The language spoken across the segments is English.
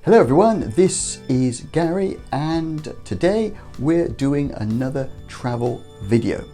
Hello everyone, this is Gary and today we're doing another travel video.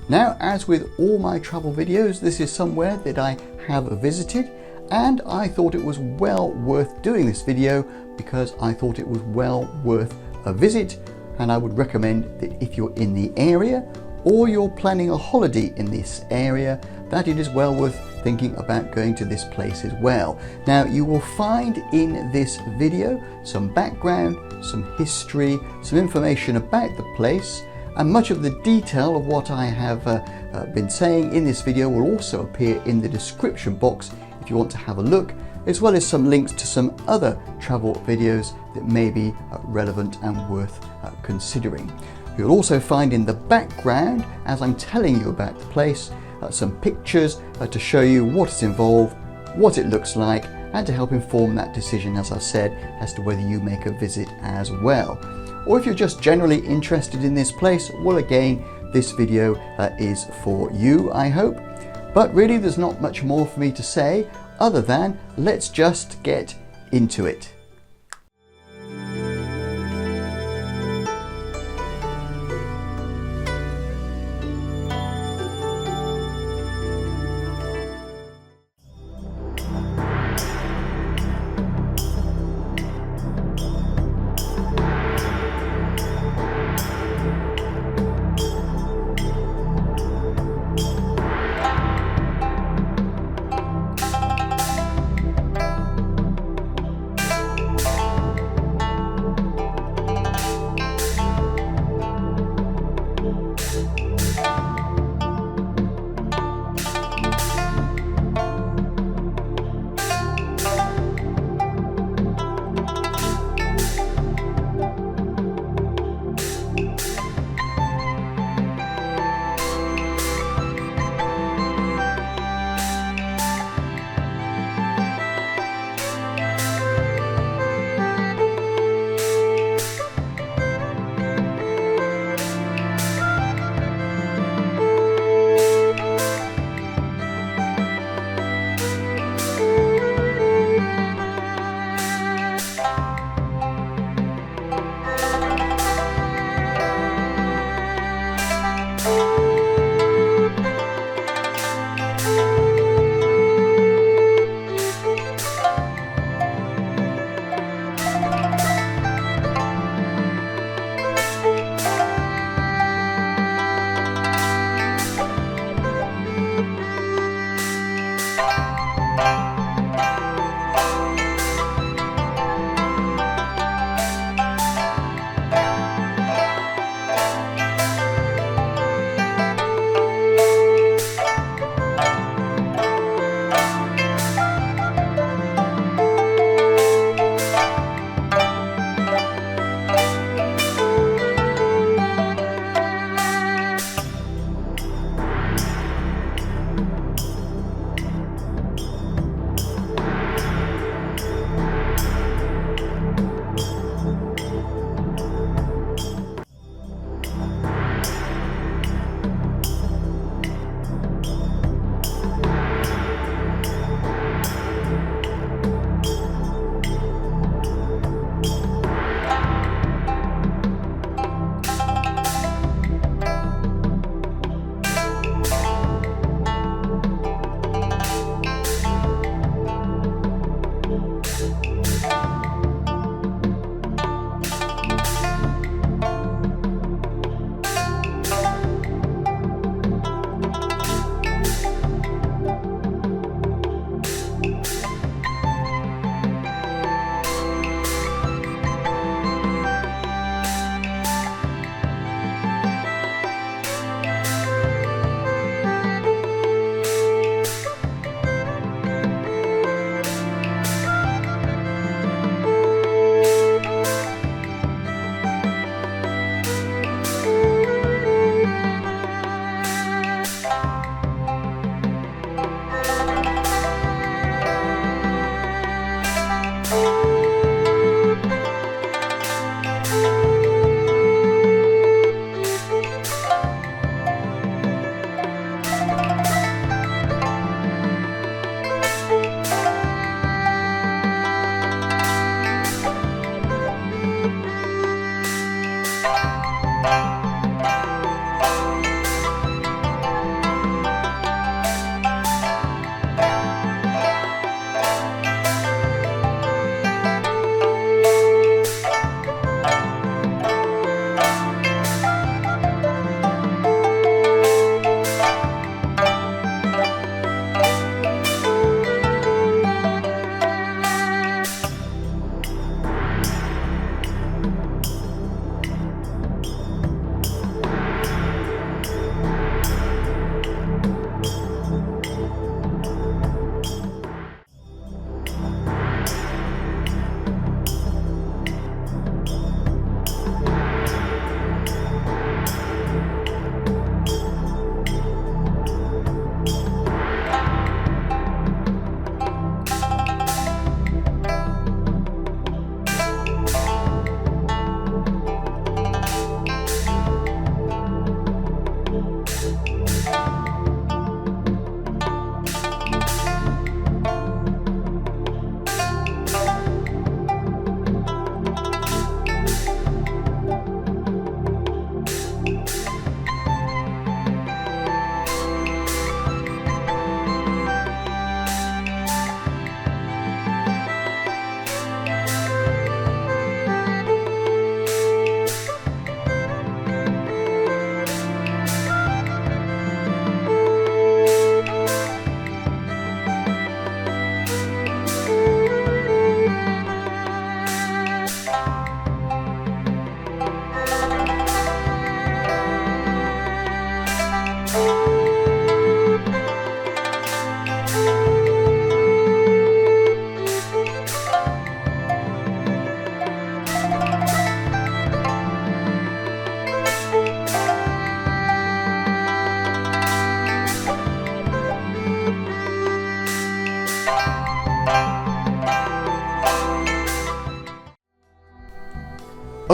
Now, as with all my travel videos, this is somewhere that I have visited and I thought it was well worth doing this video because I thought it was well worth a visit, and I would recommend that if you're in the area or you're planning a holiday in this area, that it is well worth thinking about going to this place as well. Now, you will find in this video some background, some history, some information about the place, and much of the detail of what I have been saying in this video will also appear in the description box if you want to have a look, as well as some links to some other travel videos that may be relevant and worth considering. You'll also find in the background, as I'm telling you about the place, some pictures to show you what is involved, what it looks like, and to help inform that decision, as I said, as to whether you make a visit as well. Or if you're just generally interested in this place, well, again, this video is for you, I hope. But really, there's not much more for me to say other than let's just get into it.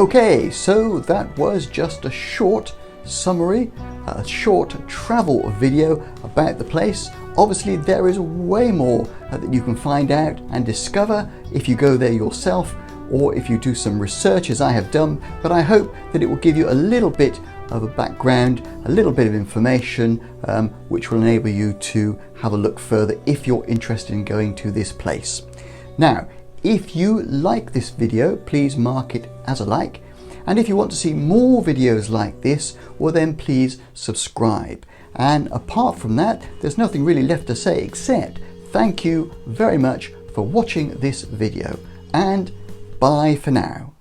Okay, so that was just a short summary, a short travel video about the place. Obviously there is way more that you can find out and discover if you go there yourself or if you do some research as I have done, but I hope that it will give you a little bit of a background, a little bit of information which will enable you to have a look further if you're interested in going to this place. Now, if you like this video, please mark it as a like, and if you want to see more videos like this, well then please subscribe. And apart from that, there's nothing really left to say except thank you very much for watching this video, and bye for now.